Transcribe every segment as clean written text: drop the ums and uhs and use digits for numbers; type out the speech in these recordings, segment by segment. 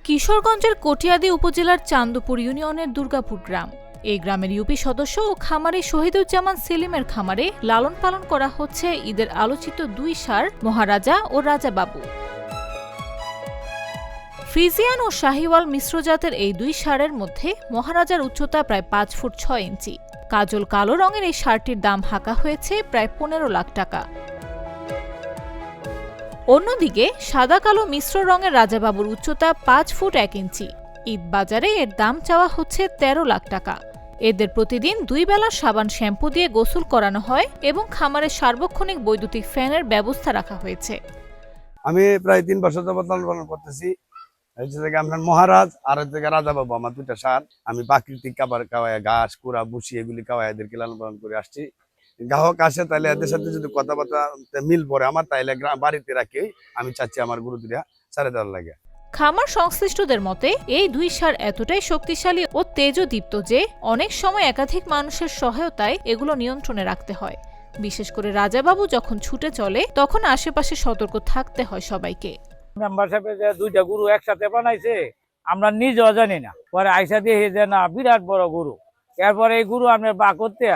কিশোরগঞ্জের কটিয়াদী উপজেলার চান্দপুর ইউনিয়নের দুর্গাপুর গ্রাম। এই গ্রামের ইউপি সদস্য ও খামারি শহীদুজ্জামান সেলিমের খামারে লালন পালন করা হচ্ছে ঈদের আলোচিত দুই ষাঁড় মহারাজা ও রাজা বাবু। ফ্রিজিয়ান ও শাহিওয়াল মিশ্র জাতের এই দুই ষাঁড়ের মধ্যে মহারাজার উচ্চতা প্রায় 5 ফুট 6 ইঞ্চি। কাজল কালো রঙের এই ষাঁড়টির দাম হাঁকা হয়েছে প্রায় 15 লাখ টাকা। অন্যদিকে সাদা কালো মিশ্র রঙের রাজাবাবুর উচ্চতা 5 ফুট 1 ইঞ্চি। ঈদ বাজারে এর দাম চাওয়া হচ্ছে 13 লাখ টাকা। এদের প্রতিদিন 2 বেলা সাবান শ্যাম্পু দিয়ে গোসল করানো হয় এবং খামারে সার্বক্ষণিক বৈদ্যুতিক ফ্যানের ব্যবস্থা রাখা হয়েছে। আমি প্রায় 3 বছর যাবত লালন পালন করতেছি। আপনার মহারাজ আর রাজা বাবু আমার দুইটা ষাঁড়। আমি প্রাকৃতিক খাবার খাওয়াই, ঘাস কুড়া ভুসি এগুলি খাওয়াই এদেরকে লালন পালন করে আসছি। গ্রাহক আসে তাহলে এদের সাথে যদি কথাবার্তা মিল পড়ে আমার, তাইলে বাড়িতে রাখি। আমি চাচ্ছি আমার গরু দুটা ছেড়ে দেওয়ার লাগে। খামার সংশ্লিষ্টদের মতে এই দুই ষাঁড় এতটাই শক্তিশালী ও তেজদীপ্ত যে অনেক সময় একাধিক মানুষের সহায়তায় এগুলো নিয়ন্ত্রণে রাখতে হয়। বিশেষ করে রাজাবাবু যখন ছুটে চলে তখন আশেপাশে সতর্ক থাকতে হয় সবাইকে। মেম্বারশিপে যে দুইটা গরু একসাথে বানাইছে আমরা নিজেও জানি না, পরে আইসা দিয়ে যে না বিরাট বড় গরু। এরপরে এই গরু আমরা বা করতে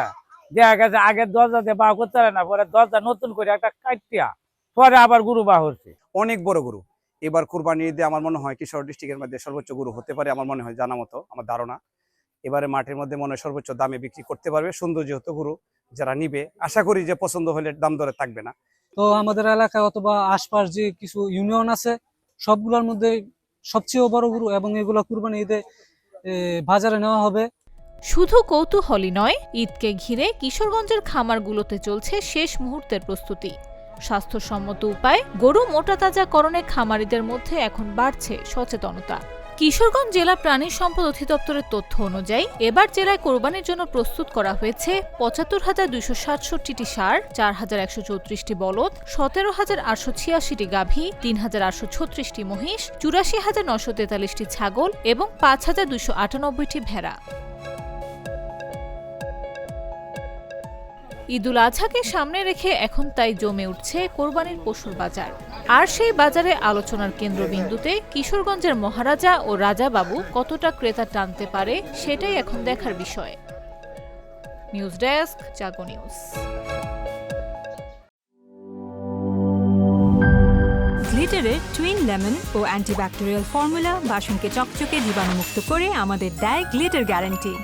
দেখা গেছে আগের দরজাতে বা করতে পারে না, পরে দরজা নতুন করে একটা কাটিয়া পরে আবার গরু বা হচ্ছে। অনেক বড় গরু। এবার কুরবানি ঈদে আমার মনে হয় কিশোর ডিস্ট্রিক্টের মধ্যে সর্বোচ্চ গরু হতে পারে আমার মনে হয়, জানা মতো আমার ধারণা। এবারে মাঠের মধ্যে মনে হয় সর্বোচ্চ দামে বিক্রি করতে পারবে। সুন্দর যেহেতু গরু, যারা নিবে আশা করি যে পছন্দ হলে দাম দরে থাকবে না। তো আমাদের এলাকায় অথবা আশপাশ যে কিছু ইউনিয়ন আছে সবগুলোর মধ্যে সবচেয়ে বড় গরু এবং এগুলো কুরবানি ঈদে বাজারে নেওয়া হবে। শুধু কৌতূহলী নয়, ঈদকে ঘিরে কিশোরগঞ্জের খামারগুলোতে চলছে শেষ মুহূর্তের প্রস্তুতি। স্বাস্থ্যসম্মত উপায়ে গরু মোটাতাজাকরণে খামারিদের মধ্যে এখন বাড়ছে সচেতনতা। কিশোরগঞ্জ জেলা প্রাণী সম্পদ অধিদপ্তরের তথ্য অনুযায়ী এবার জেলায় কোরবানির জন্য প্রস্তুত করা হয়েছে ৭৫,২৬৭টি ষাঁড়, ৪,১৩৪টি বলদ, ১৭,৮৮৬টি গাভী, ৩,৮৩৬টি মহিষ, ৮৪,৯৪৩টি ছাগল এবং ৫,২৯৮টি ভেড়া। ঈদুল আজহাকে সামনে রেখে এখন তাই জমে উঠছে কোরবানির পশুর বাজার। আর সেই বাজারে আলোচনার কেন্দ্রবিন্দুতে কিশোরগঞ্জের মহারাজা ও রাজা বাবু কতটা ক্রেতা টানতে পারে সেটাই এখন দেখার বিষয়। নিউজ ডেস্ক, জাগো নিউজ। গ্লিটারের টুইন লেমন ও অ্যান্টিব্যাকটেরিয়াল ফর্মুলা বাসনকে চকচকে জীবাণুমুক্ত করে আমাদের দেয় গ্লিটার গ্যারান্টি।